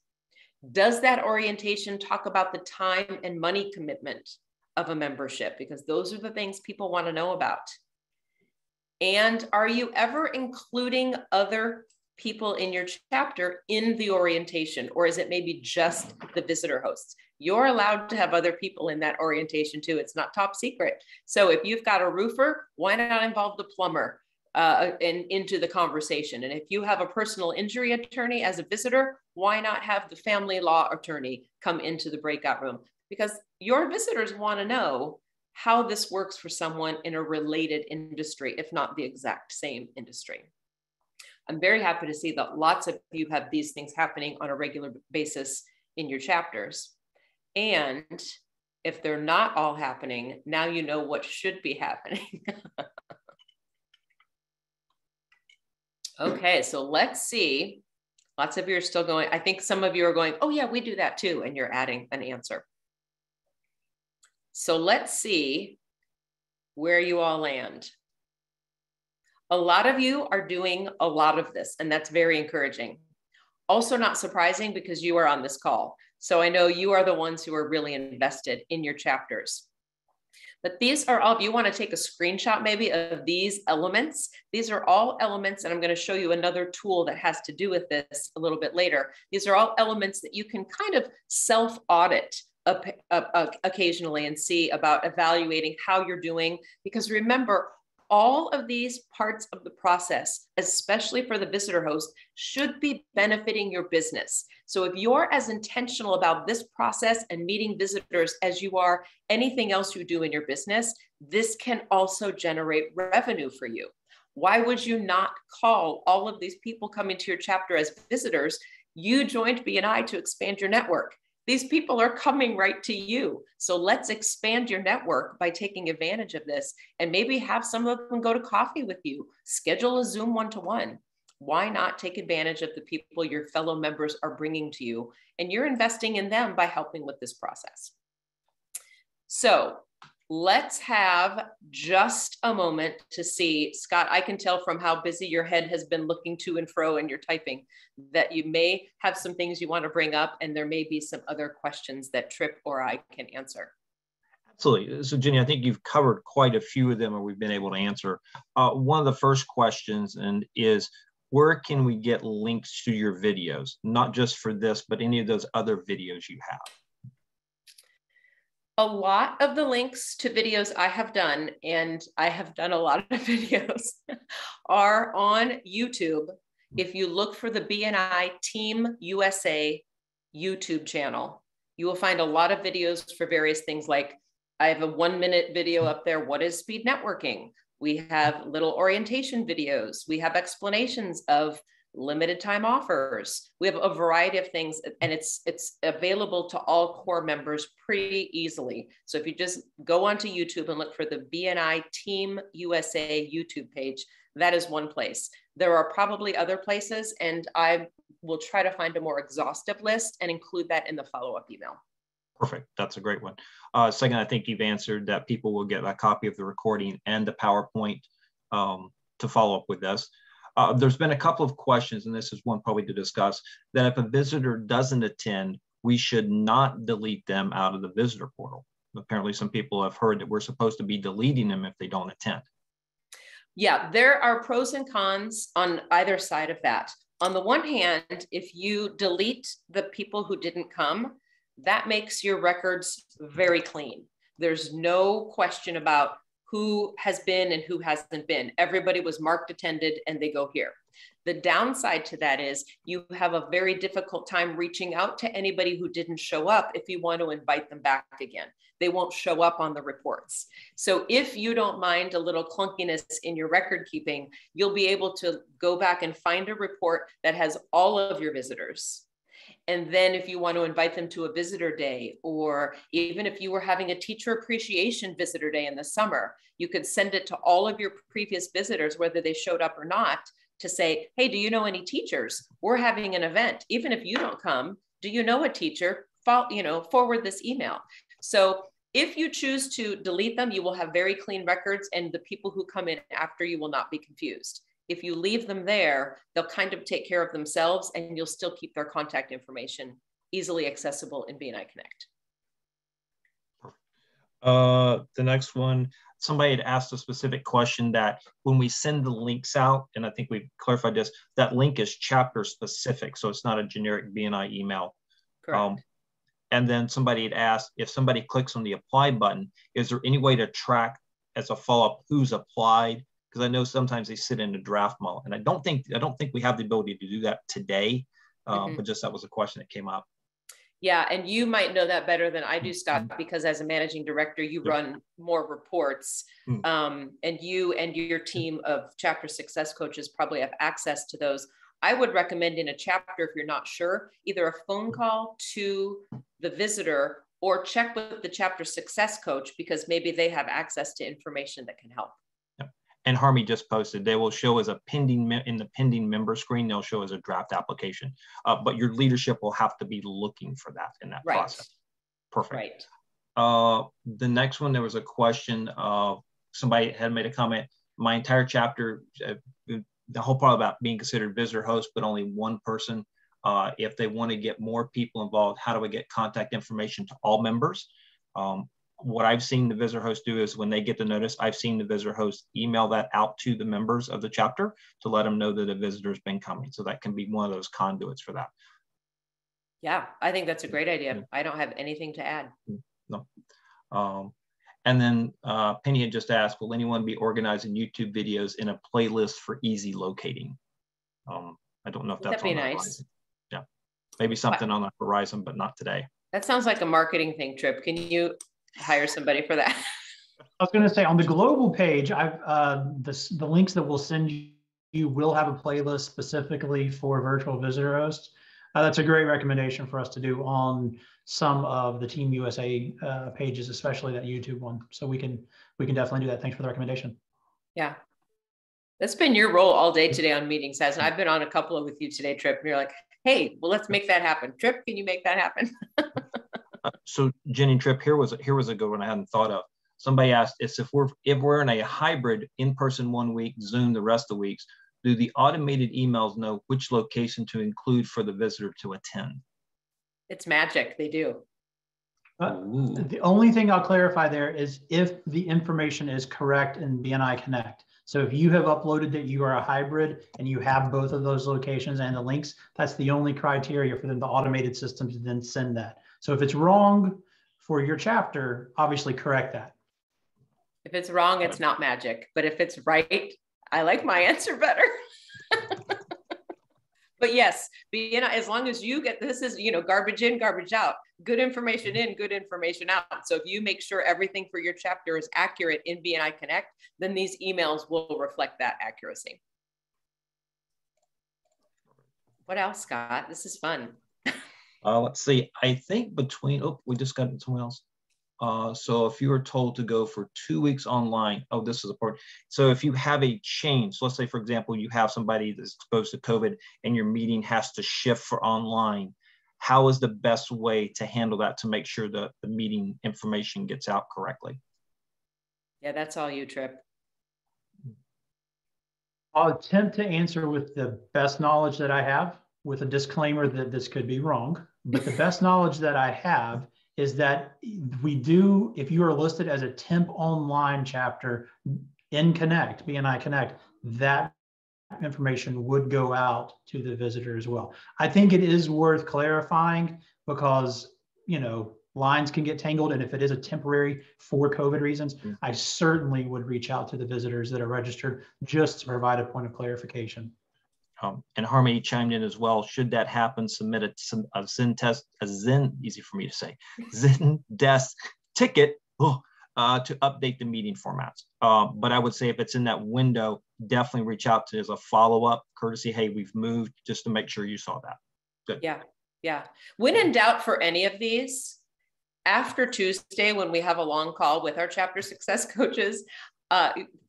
Does that orientation talk about the time and money commitment of a membership? Because those are the things people want to know about. And are you ever including other people in your chapter in the orientation, or is it maybe just the visitor hosts? You're allowed to have other people in that orientation too. It's not top secret. So if you've got a roofer, why not involve the plumber into the conversation? And if you have a personal injury attorney as a visitor, why not have the family law attorney come into the breakout room? Because your visitors want to know how this works for someone in a related industry, if not the exact same industry. I'm very happy to see that lots of you have these things happening on a regular basis in your chapters. And if they're not all happening, now you know what should be happening. Okay, so let's see. Lots of you are still going. I think some of you are going, oh yeah, we do that too. And you're adding an answer. So let's see where you all land. A lot of you are doing a lot of this, and that's very encouraging. Also not surprising, because you are on this call. So I know you are the ones who are really invested in your chapters. But these are all, if you want to take a screenshot maybe of these elements, these are all elements, and I'm going to show you another tool that has to do with this a little bit later. These are all elements that you can kind of self-audit occasionally and see about evaluating how you're doing. Because remember, all of these parts of the process, especially for the visitor host, should be benefiting your business. So if you're as intentional about this process and meeting visitors as you are anything else you do in your business, this can also generate revenue for you. Why would you not call all of these people coming to your chapter as visitors? You joined BNI to expand your network. These people are coming right to you. So let's expand your network by taking advantage of this, and maybe have some of them go to coffee with you, schedule a Zoom one-to-one. Why not take advantage of the people your fellow members are bringing to you, and you're investing in them by helping with this process. So let's have just a moment to see. Scott, I can tell from how busy your head has been looking to and fro and you're typing that you may have some things you want to bring up, and there may be some other questions that Trip or I can answer. Absolutely. So Jenny, I think you've covered quite a few of them, or we've been able to answer. One of the first questions is, where can we get links to your videos? Not just for this, but any of those other videos you have. A lot of the links to videos I have done, and I have done a lot of videos, are on YouTube. If you look for the BNI Team USA YouTube channel, you will find a lot of videos for various things. Like, I have a 1-minute video up there. What is speed networking? We have little orientation videos. We have explanations of limited time offers. We have a variety of things, and it's available to all core members pretty easily. So if you just go onto YouTube and look for the BNI Team USA YouTube page, that is one place. There are probably other places, and I will try to find a more exhaustive list and include that in the follow-up email. Perfect. That's a great one. Second, I think you've answered that people will get a copy of the recording and the PowerPoint to follow up with this. There's been a couple of questions, and this is one probably to discuss, that if a visitor doesn't attend, we should not delete them out of the visitor portal. Apparently, some people have heard that we're supposed to be deleting them if they don't attend. Yeah, there are pros and cons on either side of that. On the one hand, if you delete the people who didn't come, that makes your records very clean. There's no question about who has been and who hasn't been. Everybody was marked attended and they go here. The downside to that is you have a very difficult time reaching out to anybody who didn't show up if you want to invite them back again. They won't show up on the reports. So if you don't mind a little clunkiness in your record keeping, you'll be able to go back and find a report that has all of your visitors. And then if you want to invite them to a visitor day, or even if you were having a teacher appreciation visitor day in the summer, you could send it to all of your previous visitors, whether they showed up or not, to say, hey, do you know any teachers? We're having an event. Even if you don't come, do you know a teacher? Forward this email. So if you choose to delete them, you will have very clean records, and the people who come in after you will not be confused. If you leave them there, they'll kind of take care of themselves, and you'll still keep their contact information easily accessible in BNI Connect. The next one, somebody had asked a specific question that when we send the links out, and I think we've clarified this, that link is chapter specific. So it's not a generic BNI email. Correct. And then somebody had asked, if somebody clicks on the apply button, is there any way to track as a follow-up who's applied? Because I know sometimes they sit in a draft model, and I don't think we have the ability to do that today. But just that was a question that came up. Yeah, and you might know that better than I do, Scott, because as a managing director, you run more reports, and you and your team of chapter success coaches probably have access to those. I would recommend in a chapter, if you're not sure, either a phone call to the visitor or check with the chapter success coach, because maybe they have access to information that can help. And Harmy just posted, they will show as a pending, in the pending member screen, they'll show as a draft application. But your leadership will have to be looking for that in that process. Perfect. Right. The next one, there was a question of somebody had made a comment, my entire chapter, the whole part about being considered visitor host, but only one person. If they want to get more people involved, how do I get contact information to all members? What I've seen the visitor host do is when they get the notice, I've seen the visitor host email that out to the members of the chapter to let them know that a visitor's been coming. So that can be one of those conduits for that. Yeah, I think that's a great idea. I don't have anything to add. No. And then Penny had just asked, will anyone be organizing YouTube videos in a playlist for easy locating? I don't know if that's on the horizon. Yeah, maybe something on the horizon, but not today. That sounds like a marketing thing, Trip. Can you hire somebody for that? I was going to say on the global page, the links that we'll send you will have a playlist specifically for virtual visitor hosts. That's a great recommendation for us to do on some of the Team USA pages, especially that YouTube one. So we can definitely do that. Thanks for the recommendation. Yeah, that's been your role all day today on meetings, hasn't it? I've been on a couple of with you today, Trip, and you're like, hey, well, let's make that happen. Trip, can you make that happen? So Jenny, Trip, here was a good one I hadn't thought of. Somebody asked, if we're in a hybrid in-person 1 week, Zoom the rest of the weeks, do the automated emails know which location to include for the visitor to attend? It's magic, they do. The only thing I'll clarify there is if the information is correct in BNI Connect. So if you have uploaded that you are a hybrid and you have both of those locations and the links, that's the only criteria for them, the automated system, to then send that. So if it's wrong for your chapter, obviously correct that. If it's wrong, it's not magic. But if it's right, I like my answer better. But yes, as long as you get, this is, garbage in, garbage out, good information in, good information out. So if you make sure everything for your chapter is accurate in BNI Connect, then these emails will reflect that accuracy. What else, Scott? This is fun. Let's see. I think between, oh, we just got someone else. So if you were told to go for 2 weeks online, oh, this is important. So if you have a change, so let's say, for example, you have somebody that's exposed to COVID and your meeting has to shift for online, how is the best way to handle that to make sure that the meeting information gets out correctly? Yeah, that's all you, Trip. I'll attempt to answer with the best knowledge that I have, with a disclaimer that this could be wrong. But the best knowledge that I have is that we do, if you are listed as a temp online chapter in Connect, BNI Connect, that information would go out to the visitor as well. I think it is worth clarifying because, you know, lines can get tangled. And if it is a temporary for COVID reasons, I certainly would reach out to the visitors that are registered just to provide a point of clarification. And Harmony chimed in as well. Should that happen, submit a easy for me to say, Zendesk ticket to update the meeting formats. But I would say if it's in that window, definitely reach out to as a follow-up courtesy. Hey, we've moved, just to make sure you saw that. Good. Yeah, yeah. When in doubt for any of these, after Tuesday, when we have a long call with our chapter success coaches,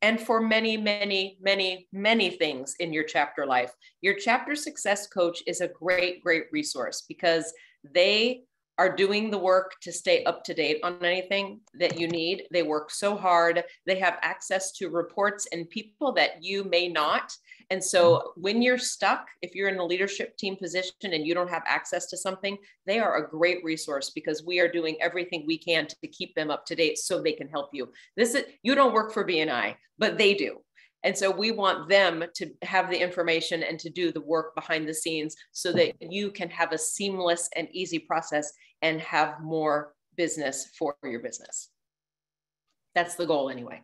and for many, many, many, many things in your chapter life, your chapter success coach is a great, great resource because they are doing the work to stay up to date on anything that you need. They work so hard. They have access to reports and people that you may not. And so when you're stuck, if you're in a leadership team position and you don't have access to something, they are a great resource because we are doing everything we can to keep them up to date so they can help you. You don't work for BNI, but they do. And so we want them to have the information and to do the work behind the scenes so that you can have a seamless and easy process and have more business for your business. That's the goal anyway.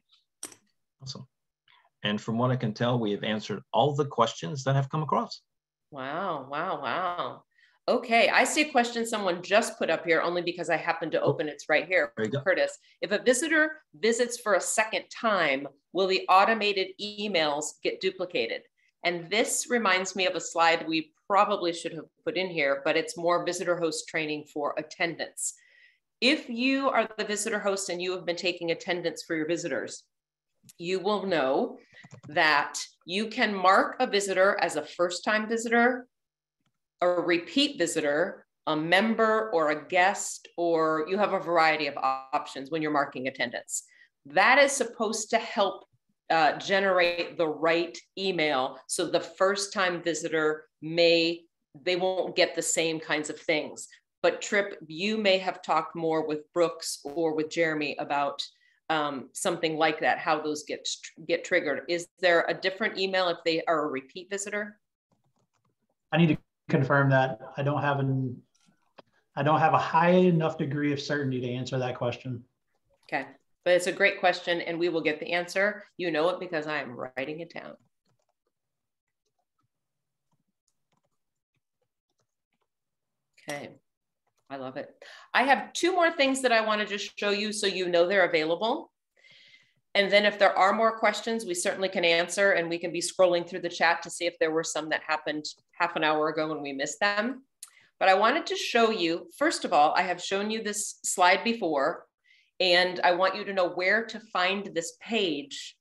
Awesome. And from what I can tell, we have answered all the questions that have come across. Wow, wow, wow. Okay, I see a question someone just put up here only because I happened to open it's right here. Curtis, if a visitor visits for a second time, will the automated emails get duplicated? And this reminds me of a slide we probably should have put in here, but it's more visitor host training for attendance. If you are the visitor host and you have been taking attendance for your visitors, you will know that you can mark a visitor as a first-time visitor, a repeat visitor, a member, or a guest, or you have a variety of options when you're marking attendance. That is supposed to help generate the right email so the first-time visitor they won't get the same kinds of things. But Trip, you may have talked more with Brooks or with Jeremy about something like that, how those get triggered. Is there a different email if they are a repeat visitor? I need to confirm that. I don't have a high enough degree of certainty to answer that question. Okay, but it's a great question and we will get the answer. You know it because I am writing it down. Okay. I love it. I have two more things that I want to just show you so you know they're available. And then if there are more questions, we certainly can answer and we can be scrolling through the chat to see if there were some that happened half an hour ago and we missed them. But I wanted to show you, first of all, I have shown you this slide before, and I want you to know where to find this page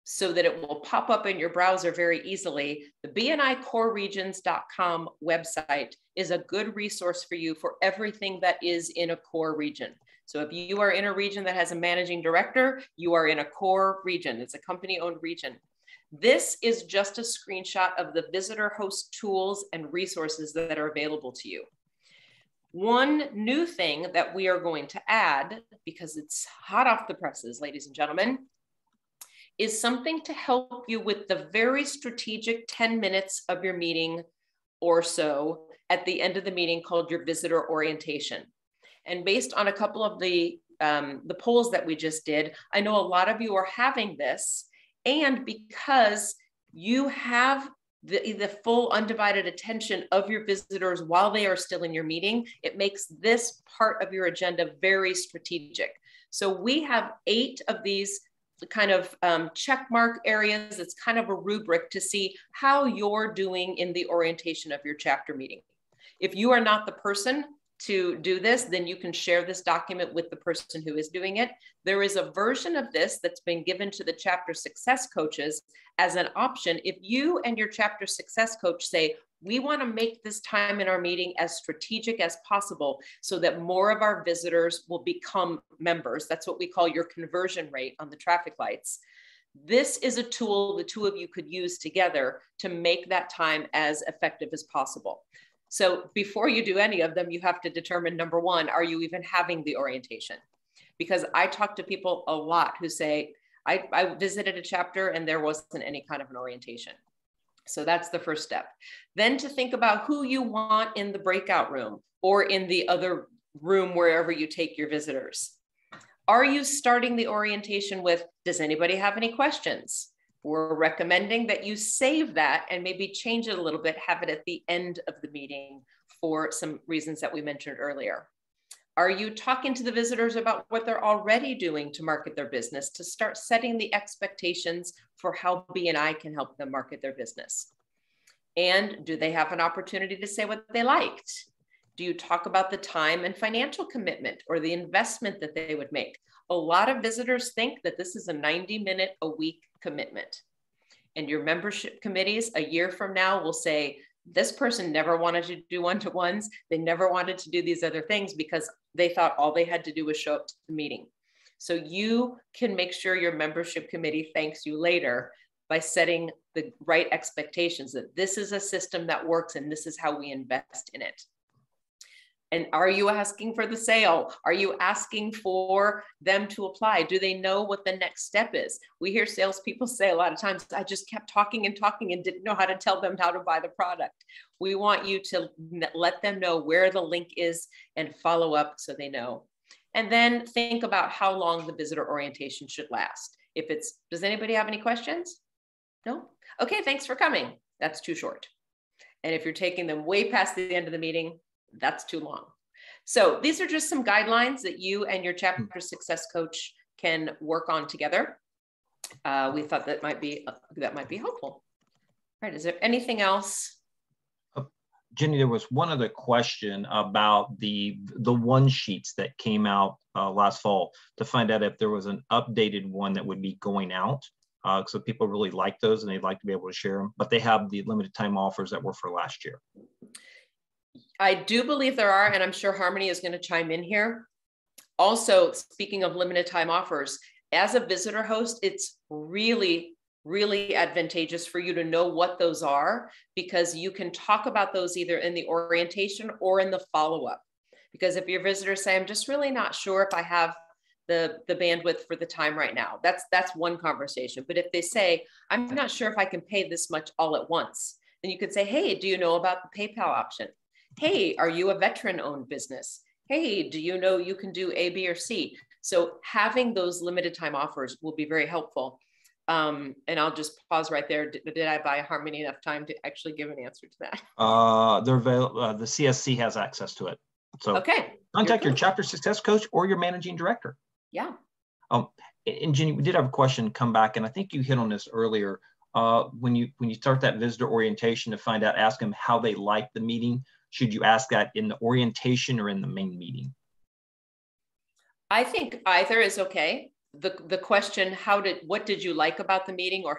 so that it will pop up in your browser very easily. The bnicoreregions.com website is a good resource for you for everything that is in a core region. So if you are in a region that has a managing director, you are in a core region. It's a company-owned region. This is just a screenshot of the visitor host tools and resources that are available to you. One new thing that we are going to add, because it's hot off the presses, ladies and gentlemen, is something to help you with the very strategic 10 minutes of your meeting or so at the end of the meeting called your visitor orientation. And based on a couple of the polls that we just did, I know a lot of you are having this, and because you have the full undivided attention of your visitors while they are still in your meeting, it makes this part of your agenda very strategic. So we have 8 of these kind of check mark areas. It's kind of a rubric to see how you're doing in the orientation of your chapter meeting. If you are not the person to do this, then you can share this document with the person who is doing it. There is a version of this that's been given to the chapter success coaches as an option. If you and your chapter success coach say, we want to make this time in our meeting as strategic as possible so that more of our visitors will become members. That's what we call your conversion rate on the traffic lights. This is a tool the two of you could use together to make that time as effective as possible. So before you do any of them, you have to determine, number one, are you even having the orientation? Because I talk to people a lot who say, I visited a chapter and there wasn't any kind of an orientation. So that's the first step. Then to think about who you want in the breakout room or in the other room, wherever you take your visitors. Are you starting the orientation with, does anybody have any questions? We're recommending that you save that and maybe change it a little bit, have it at the end of the meeting for some reasons that we mentioned earlier. Are you talking to the visitors about what they're already doing to market their business, to start setting the expectations for how BNI can help them market their business? And do they have an opportunity to say what they liked? Do you talk about the time and financial commitment or the investment that they would make? A lot of visitors think that this is a 90-minute a week commitment. And your membership committees a year from now will say, this person never wanted to do one-to-ones. They never wanted to do these other things because they thought all they had to do was show up to the meeting. So you can make sure your membership committee thanks you later by setting the right expectations that this is a system that works and this is how we invest in it. And are you asking for the sale? Are you asking for them to apply? Do they know what the next step is? We hear salespeople say a lot of times, I just kept talking and talking and didn't know how to tell them how to buy the product. We want you to let them know where the link is and follow up so they know. And then think about how long the visitor orientation should last. If it's, does anybody have any questions? No? Okay, thanks for coming. That's too short. And if you're taking them way past the end of the meeting, that's too long. So these are just some guidelines that you and your chapter success coach can work on together. We thought that might be helpful. All right, is there anything else? Jenny, there was one other question about the one sheets that came out last fall to find out if there was an updated one that would be going out. So people really like those and they'd like to be able to share them, but they have the limited time offers that were for last year. I do believe there are, and I'm sure Harmony is going to chime in here. Also, speaking of limited time offers, as a visitor host, it's really, really advantageous for you to know what those are, because you can talk about those either in the orientation or in the follow-up. Because if your visitors say, I'm just really not sure if I have the bandwidth for the time right now, that's one conversation. But if they say, I'm not sure if I can pay this much all at once, then you could say, hey, do you know about the PayPal option? Hey, are you a veteran-owned business? Hey, do you know you can do A, B, or C? So having those limited time offers will be very helpful. And I'll just pause right there. Did I buy Harmony enough time to actually give an answer to that? They're available. The CSC has access to it. So okay, contact your chapter success coach or your managing director. Yeah. And Jenny, we did have a question come back, and I think you hit on this earlier. When you start that visitor orientation to find out, ask them how they like the meeting. Should you ask that in the orientation or in the main meeting? I think either is okay. The question, what did you like about the meeting, or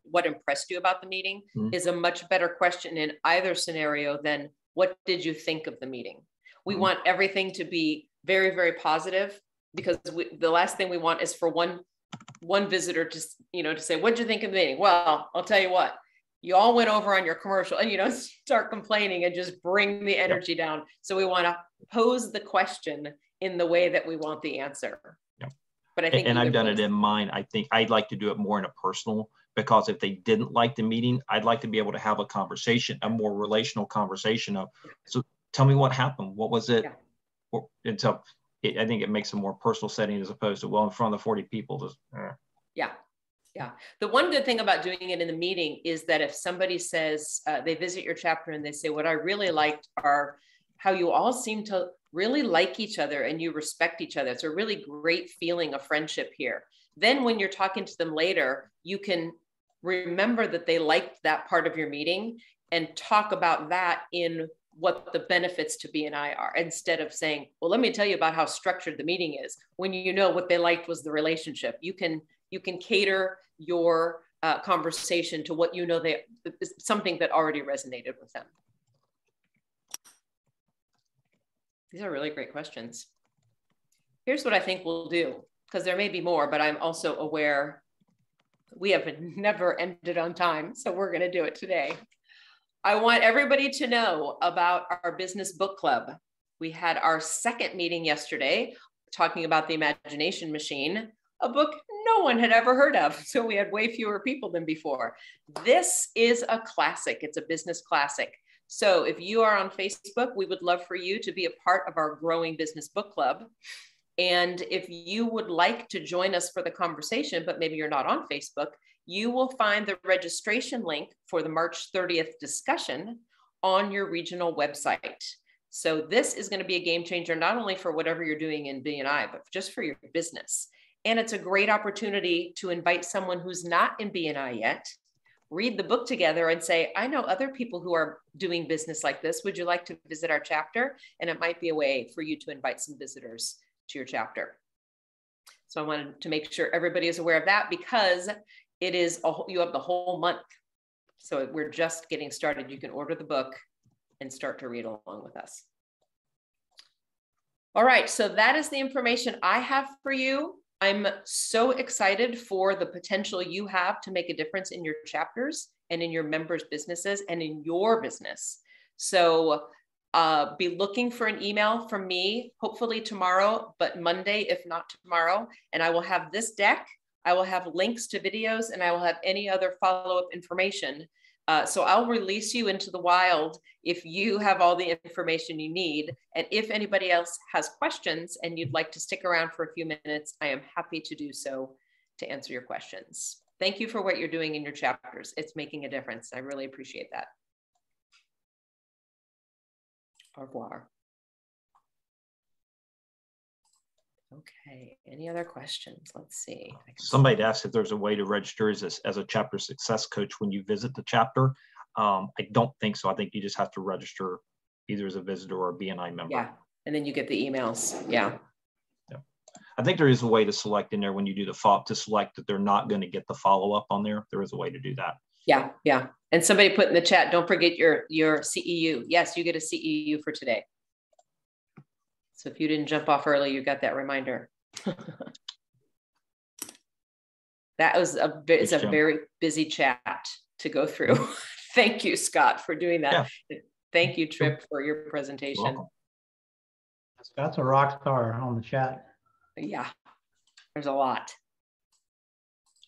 what impressed you about the meeting, is a much better question in either scenario than what did you think of the meeting. We want everything to be very, very positive, because the last thing we want is for one visitor to say, what did you think of the meeting? Well, I'll tell you what, you all went over on your commercial, and start complaining and just bring the energy down. So we want to pose the question in the way that we want the answer. Yep. But I think, and I've done it in mine. I think I'd like to do it more in a personal, because if they didn't like the meeting, I'd like to be able to have a conversation, a more relational conversation of, so tell me what happened. What was it? Yeah. And so I think it makes a more personal setting as opposed to, well, in front of the 40 people. Just, Yeah. Yeah. The one good thing about doing it in the meeting is that if somebody says, they visit your chapter and they say, what I really liked are how you all seem to really like each other and you respect each other. It's a really great feeling of friendship here. Then when you're talking to them later, you can remember that they liked that part of your meeting and talk about that in what the benefits to BNI are, instead of saying, well, let me tell you about how structured the meeting is, when you know what they liked was the relationship. You can cater your conversation to what you know something that already resonated with them. These are really great questions. Here's what I think we'll do, because there may be more, but I'm also aware we have never ended on time, so we're going to do it today. I want everybody to know about our business book club. We had our second meeting yesterday talking about The Imagination Machine, a book no one had ever heard of. So we had way fewer people than before. This is a classic. It's a business classic. So if you are on Facebook, we would love for you to be a part of our growing business book club. And if you would like to join us for the conversation, but maybe you're not on Facebook, you will find the registration link for the March 30th discussion on your regional website. So this is going to be a game changer, not only for whatever you're doing in BNI, but just for your business. And it's a great opportunity to invite someone who's not in BNI yet, read the book together and say, I know other people who are doing business like this. Would you like to visit our chapter? And it might be a way for you to invite some visitors to your chapter. So I wanted to make sure everybody is aware of that, because it is, you have the whole month. So we're just getting started. You can order the book and start to read along with us. All right, so that is the information I have for you. I'm so excited for the potential you have to make a difference in your chapters and in your members' businesses and in your business. So be looking for an email from me, hopefully tomorrow, but Monday, if not tomorrow. And I will have this deck, I will have links to videos, and I will have any other follow-up information. So I'll release you into the wild if you have all the information you need. And if anybody else has questions and you'd like to stick around for a few minutes, I am happy to do so to answer your questions. Thank you for what you're doing in your chapters. It's making a difference. I really appreciate that. Au revoir. Okay, any other questions? Let's see. Somebody asked if there's a way to register as a chapter success coach when you visit the chapter. I don't think so. I think you just have to register either as a visitor or a BNI member. Yeah, and then you get the emails. Yeah. I think there is a way to select in there when you do the follow-up to select that they're not going to get the follow-up on there. There is a way to do that. Yeah, yeah. And somebody put in the chat, don't forget your CEU. Yes, you get a CEU for today. So if you didn't jump off early, you got that reminder. That was it's a very busy chat to go through. Thank you, Scott, for doing that. Yeah. Thank you, Trip, for your presentation. Scott's a rock star on the chat. Yeah, there's a lot.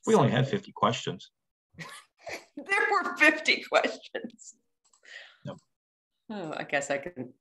We only had 50 questions. There were 50 questions. Yep. Oh, I guess I can